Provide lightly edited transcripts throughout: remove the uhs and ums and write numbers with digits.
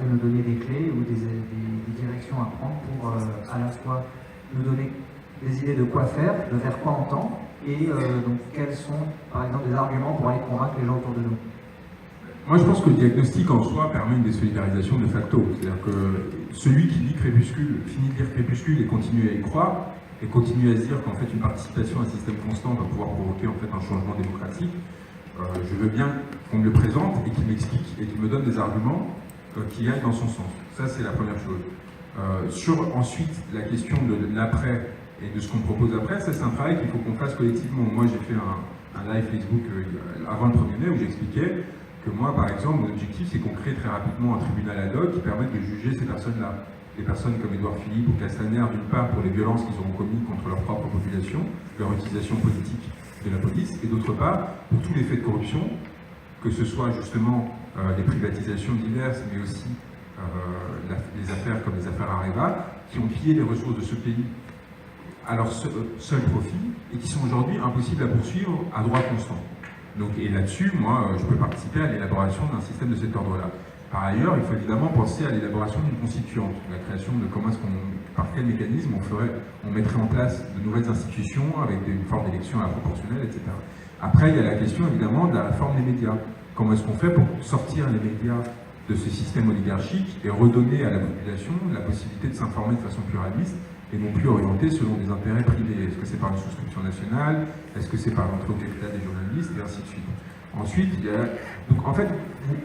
nous donner des clés ou des directions à prendre pour à la fois nous donner des idées de quoi faire, de vers quoi on tend, et donc quels sont par exemple des arguments pour aller convaincre les gens autour de nous. Moi, je pense que le diagnostic en soi permet une désolidarisation de facto. C'est-à-dire que celui qui lit Crépuscule, finit de lire Crépuscule et continue à y croire, et continue à se dire qu'en fait une participation à un système constant va pouvoir provoquer en fait un changement démocratique, je veux bien qu'on me le présente et qu'il m'explique et qu'il me donne des arguments qui aillent dans son sens. Ça, c'est la première chose. Sur ensuite la question de l'après et de ce qu'on propose après, ça c'est un travail qu'il faut qu'on fasse collectivement. Moi, j'ai fait un live Facebook avant le 1er mai où j'expliquais que moi, par exemple, mon objectif, c'est qu'on crée très rapidement un tribunal ad hoc qui permette de juger ces personnes-là. Des personnes comme Édouard Philippe ou Castaner, d'une part pour les violences qu'ils auront commises contre leur propre population, leur utilisation politique de la police, et d'autre part pour tous les faits de corruption, que ce soit justement les privatisations diverses, mais aussi les affaires comme les affaires Areva, qui ont pillé les ressources de ce pays à leur seul profit, et qui sont aujourd'hui impossibles à poursuivre à droit constant. Donc, et là-dessus, moi, je peux participer à l'élaboration d'un système de cet ordre-là. Par ailleurs, il faut évidemment penser à l'élaboration d'une constituante, la création de comment est-ce qu'on, par quel mécanisme on mettrait en place de nouvelles institutions avec une forme d'élection à la proportionnelle, etc. Après, il y a la question évidemment de la réforme des médias. Comment est-ce qu'on fait pour sortir les médias de ce système oligarchique et redonner à la population la possibilité de s'informer de façon pluraliste et non plus orientée selon des intérêts privés. Est-ce que c'est par une souscription nationale? Est-ce que c'est par l'entrée au capital des journalistes? Et ainsi de suite. Ensuite, il y a... Donc en fait,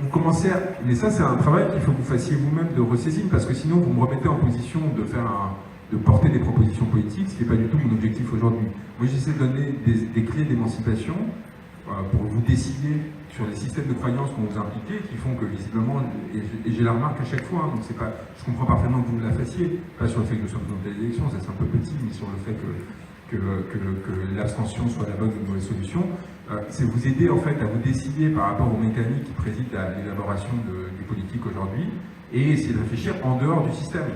vous commencez à... Mais ça, c'est un travail qu'il faut que vous fassiez vous-même de ressaisine, parce que sinon, vous me remettez en position de porter des propositions politiques, ce qui n'est pas du tout mon objectif aujourd'hui. Moi, j'essaie de donner des clés d'émancipation pour vous décider sur les systèmes de croyances qu'on vous impliquez, qui font que visiblement, et j'ai la remarque à chaque fois, donc c'est pas, je comprends parfaitement que vous me la fassiez, pas sur le fait que nous sommes dans des élections, ça c'est un peu petit, mais sur le fait que l'abstention soit la bonne ou la mauvaise solution, c'est vous aider en fait à vous décider par rapport aux mécaniques qui président à l'élaboration du politique aujourd'hui, et essayer de réfléchir en dehors du système.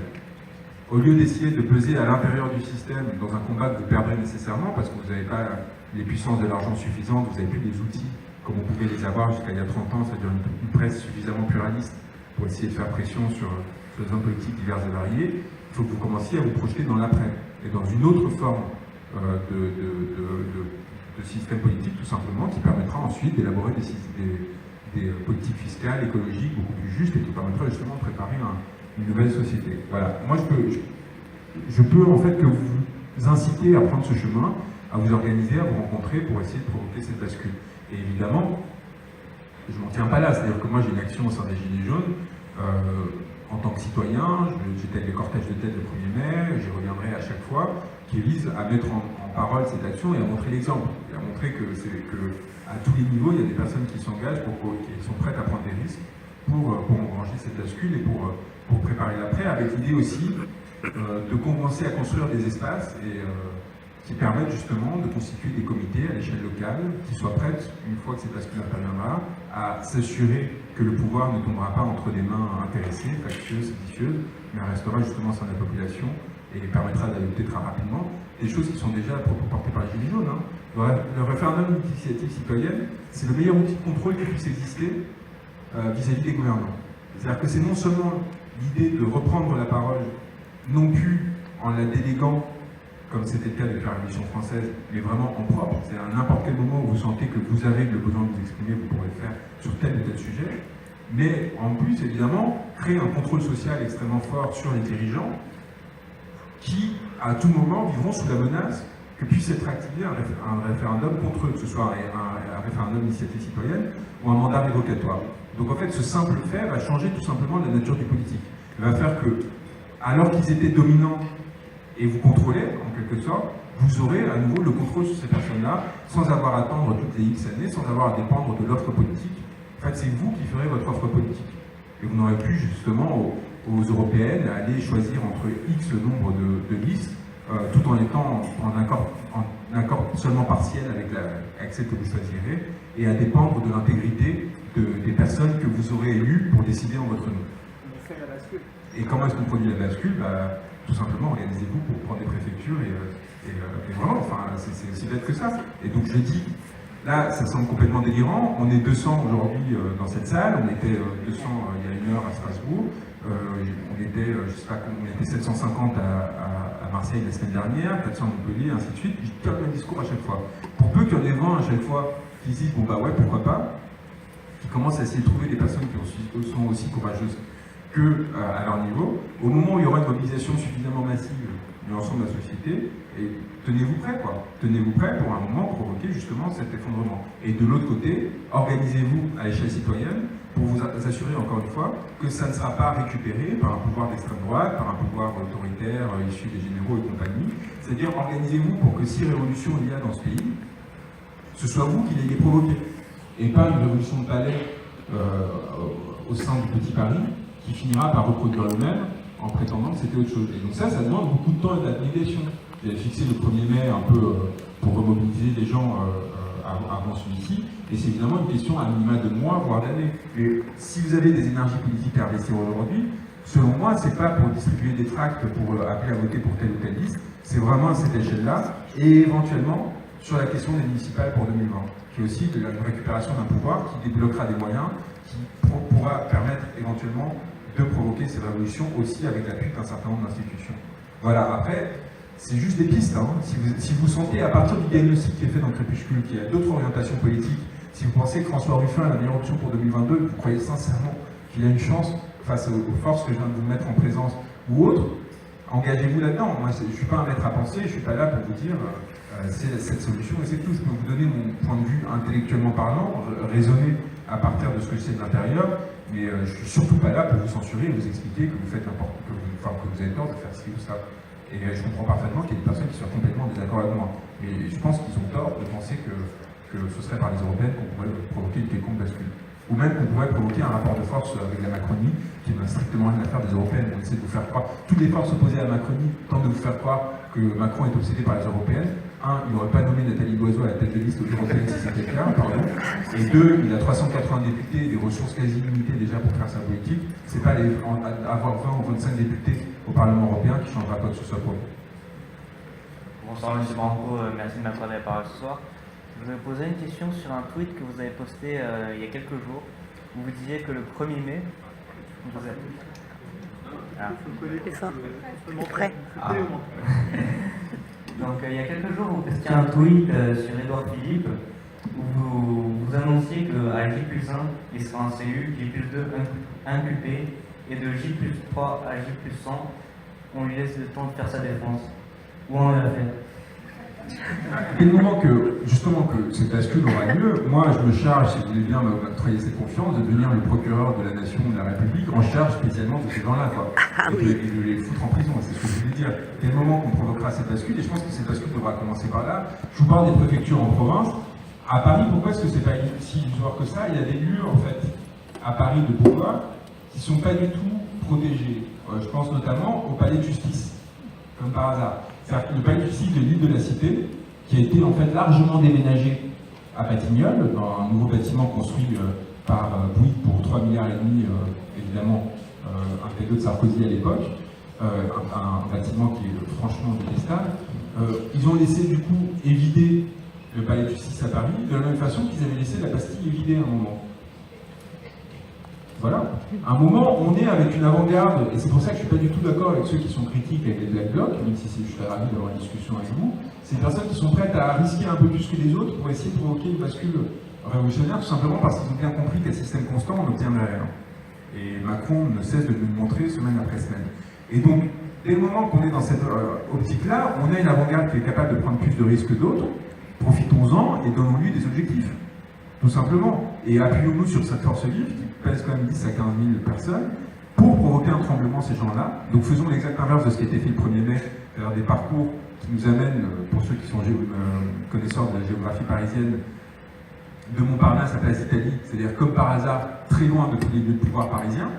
Au lieu d'essayer de peser à l'intérieur du système dans un combat que vous perdrez nécessairement, parce que vous n'avez pas les puissances de l'argent suffisantes, vous n'avez plus les outils comme on pouvait les avoir jusqu'à il y a 30 ans, c'est-à-dire une presse suffisamment pluraliste pour essayer de faire pression sur les hommes politiques divers et variés, il faut que vous commenciez à vous projeter dans l'après, et dans une autre forme de système politique, tout simplement, qui permettra ensuite d'élaborer des politiques fiscales, écologiques, beaucoup plus justes, et qui permettra justement de préparer une nouvelle société. Voilà. Moi, je peux en fait que vous inciter à prendre ce chemin, à vous organiser, à vous rencontrer pour essayer de provoquer cette bascule. Et évidemment, je m'en tiens pas là, c'est-à-dire que moi j'ai une action au sein des Gilets jaunes, en tant que citoyen, j'étais les cortèges de tête le 1er mai, j'y reviendrai à chaque fois, qui vise à mettre en parole cette action et à montrer l'exemple, et à montrer que à tous les niveaux, il y a des personnes qui s'engagent, qui sont prêtes à prendre des risques pour engranger cette bascule et pour préparer l'après, avec l'idée aussi de commencer à construire des espaces qui permettent justement de constituer des comités à l'échelle locale qui soient prêtes, une fois que cette bascule interviendra, à s'assurer que le pouvoir ne tombera pas entre des mains intéressées, factieuses, vicieuses, mais restera justement au sein de la population et permettra d'adopter très rapidement des choses qui sont déjà portées par les Gilets jaunes. Hein. Le référendum d'initiative citoyenne, c'est le meilleur outil de contrôle qui puisse exister vis-à-vis des gouvernants. C'est-à-dire que c'est non seulement l'idée de reprendre la parole, non plus en la déléguant comme c'était le cas depuis la Révolution française, mais vraiment en propre, c'est à n'importe quel moment où vous sentez que vous avez le besoin de vous exprimer, vous pourrez le faire sur tel ou tel sujet, mais en plus, évidemment, créer un contrôle social extrêmement fort sur les dirigeants qui, à tout moment, vivront sous la menace que puisse être activé un référendum contre eux, que ce soit un référendum d'initiative citoyenne ou un mandat révocatoire. Donc en fait, ce simple fait va changer tout simplement la nature du politique. Il va faire que, alors qu'ils étaient dominants et vous contrôlez, en quelque sorte, vous aurez à nouveau le contrôle sur ces personnes-là, sans avoir à attendre toutes les X années, sans avoir à dépendre de l'offre politique. En fait, c'est vous qui ferez votre offre politique. Et vous n'aurez plus, justement, aux européennes à aller choisir entre X le nombre de listes, tout en étant en accord seulement partiel avec celle que vous choisirez, et à dépendre de l'intégrité des personnes que vous aurez élues pour décider en votre nom. Et comment est-ce qu'on produit la bascule? Tout simplement, organisez-vous pour prendre des préfectures et vraiment, enfin, c'est aussi bête que ça. Et donc je dis, Là, ça semble complètement délirant. On est 200 aujourd'hui dans cette salle. On était 200 il y a une heure à Strasbourg. On était, je sais pas, on était 750 à Marseille la semaine dernière, 400 à Montpellier, ainsi de suite. Je tiens le même discours à chaque fois. Pour peu qu'il y en ait 20 à chaque fois qui se disent bon bah ouais, pourquoi pas, qui commencent à essayer de trouver des personnes qui sont aussi courageuses à leur niveau, au moment où il y aura une mobilisation suffisamment massive de l'ensemble de la société, et tenez-vous prêts, quoi. Tenez-vous prêts pour un moment provoquer justement cet effondrement. Et de l'autre côté, organisez-vous à l'échelle citoyenne pour vous assurer encore une fois que ça ne sera pas récupéré par un pouvoir d'extrême droite, par un pouvoir autoritaire issu des généraux et compagnie. C'est-à-dire organisez-vous pour que si révolution il y a dans ce pays, ce soit vous qui l'ayez provoqué, et pas une révolution de palais au sein du petit Paris qui finira par reproduire le même en prétendant que c'était autre chose. Et donc ça demande beaucoup de temps et d'abnégation. J'ai fixé le 1er mai un peu pour remobiliser les gens avant celui-ci, et c'est évidemment une question à minima de mois, voire d'années. Et si vous avez des énergies politiques à investir aujourd'hui, selon moi, c'est pas pour distribuer des tracts pour appeler à voter pour telle ou telle liste, c'est vraiment à cette échelle-là, et éventuellement sur la question des municipales pour 2020, qui est aussi de la récupération d'un pouvoir qui débloquera des moyens, qui pourra permettre éventuellement de provoquer ces révolutions aussi avec l'appui d'un certain nombre d'institutions. Voilà, après, c'est juste des pistes. Hein. Si vous sentez, à partir du diagnostic qui est fait dans Crépuscule, qu'il y a d'autres orientations politiques, si vous pensez que François Ruffin est la meilleure option pour 2022, vous croyez sincèrement qu'il a une chance face aux forces que je viens de vous mettre en présence ou autres, engagez-vous là-dedans. Moi, je ne suis pas un maître à penser, je ne suis pas là pour vous dire c'est cette solution et c'est tout. Je peux vous donner mon point de vue intellectuellement parlant, raisonner à partir de ce que je sais de l'intérieur, mais je ne suis surtout pas là pour vous censurer et vous expliquer que vous faites n'importe quoi, que vous avez tort de faire ci ou ça. Et je comprends parfaitement qu'il y ait des personnes qui soient complètement en désaccord avec moi. Mais je pense qu'ils ont tort de penser que ce serait par les européennes qu'on pourrait provoquer une quelconque bascule. Ou même qu'on pourrait provoquer un rapport de force avec la Macronie qui n'a strictement rien à faire des européennes. On essaie de vous faire croire. Toutes les forces opposées à la Macronie tentent de vous faire croire que Macron est obsédé par les européennes. Un, il n'aurait pas nommé Nathalie Loiseau à la tête de liste aux européennes si c'était le cas, pardon. Et deux, il a 380 députés, des ressources quasi limitées déjà pour faire sa politique. C'est pas avoir 20 ou 25 députés au Parlement européen qui changera quoi que ce soit pour lui. Bonsoir M. Branco, merci de m'accorder la parole ce soir. Je voulais poser une question sur un tweet que vous avez posté il y a quelques jours, où vous disiez que le 1er mai, vous êtes... Ah. C'est ça, prêt. Ah. Donc il y a quelques jours, vous postiez un tweet sur Édouard Philippe, où vous annonciez qu'à J+1, il sera en cellule, J+2 inculpé, et de J+3 à J+100, on lui laisse le temps de faire sa défense. Où on l'a fait? Dès le moment que, justement, que cette bascule aura lieu, moi je me charge, si vous voulez bien m'octroyer cette confiance, de devenir le procureur de la nation, de la République, en charge spécialement de ces gens-là, quoi. Et de les foutre en prison, c'est ce que je voulais dire. Dès le moment qu'on provoquera cette bascule, et je pense que cette bascule devra commencer par là, je vous parle des préfectures en province. À Paris, pourquoi est-ce que c'est pas si illusoire que ça? Il y a des lieux, en fait, à Paris de pouvoir, qui ne sont pas du tout protégés. Je pense notamment au palais de justice, comme par hasard. C'est-à-dire que le palais de justice de l'île de la Cité, qui a été en fait largement déménagé à Batignolles, dans un nouveau bâtiment construit par Bouygues pour 3,5 milliards, évidemment, un cadeau de Sarkozy à l'époque, un bâtiment qui est franchement détestable. Ils ont laissé du coup évider le palais de justice à Paris, de la même façon qu'ils avaient laissé la Bastille évidée à un moment. Voilà. À un moment, on est avec une avant-garde, et c'est pour ça que je ne suis pas du tout d'accord avec ceux qui sont critiques avec les Black Blocs, même si je serais ravi d'avoir une discussion avec vous. C'est des personnes qui sont prêtes à risquer un peu plus que les autres pour essayer de provoquer une bascule révolutionnaire, tout simplement parce qu'ils ont bien compris qu'à système constant, on n'obtiendrait rien. Et Macron ne cesse de nous le montrer semaine après semaine. Et donc, dès le moment qu'on est dans cette optique-là, on a une avant-garde qui est capable de prendre plus de risques que d'autres. Profitons-en et donnons-lui des objectifs. Tout simplement. Et appuyons-nous sur cette force vive qui pèse quand même 10 à 15 000 personnes pour provoquer un tremblement ces gens-là. Donc faisons l'exact inverse de ce qui a été fait le 1er mai, c'est-à-dire des parcours qui nous amènent, pour ceux qui sont connaisseurs de la géographie parisienne, de Montparnasse à Place d'Italie, c'est-à-dire comme par hasard, très loin de tous les lieux de pouvoir parisiens.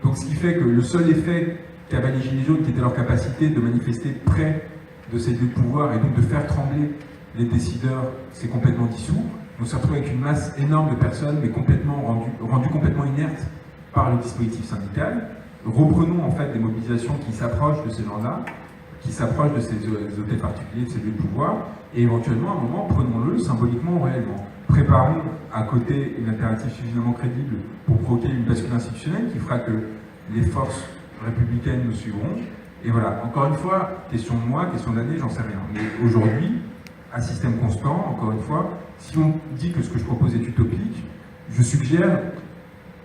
Donc ce qui fait que le seul effet qu'avaient les Gilets jaunes, qui était leur capacité de manifester près de ces lieux de pouvoir et donc de faire trembler les décideurs, c'est complètement dissous. On se retrouve avec une masse énorme de personnes, mais complètement rendues complètement inertes par le dispositif syndical. Reprenons en fait des mobilisations qui s'approchent de ces gens-là, qui s'approche de ces hôtels particuliers, de ces lieux de pouvoir, et éventuellement, à un moment, prenons-le symboliquement ou réellement. Préparons à côté une alternative suffisamment crédible pour provoquer une bascule institutionnelle qui fera que les forces républicaines nous suivront. Et voilà, encore une fois, question de mois, question d'année, j'en sais rien. Mais aujourd'hui, à système constant, encore une fois, si on dit que ce que je propose est utopique, je suggère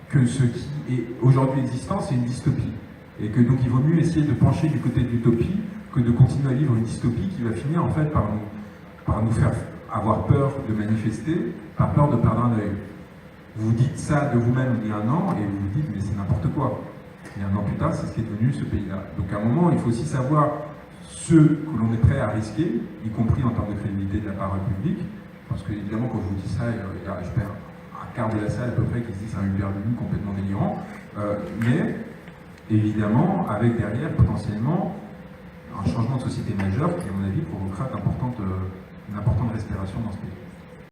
que ce qui est aujourd'hui existant, c'est une dystopie. Et que donc il vaut mieux essayer de pencher du côté de l'utopie que de continuer à vivre une dystopie qui va finir en fait par nous faire avoir peur de manifester, par peur de perdre un œil. Vous dites ça de vous-même il y a un an et vous vous dites mais c'est n'importe quoi. Et un an plus tard, c'est ce qui est devenu ce pays-là. Donc à un moment, il faut aussi savoir ce que l'on est prêt à risquer, y compris en termes de crédibilité de la parole publique, parce que évidemment quand je vous dis ça, je perds un quart de la salle à peu près qui se dit c'est un hypervenu complètement délirant, mais évidemment avec derrière potentiellement un changement de société majeur qui à mon avis provoquera une importante respiration dans ce pays.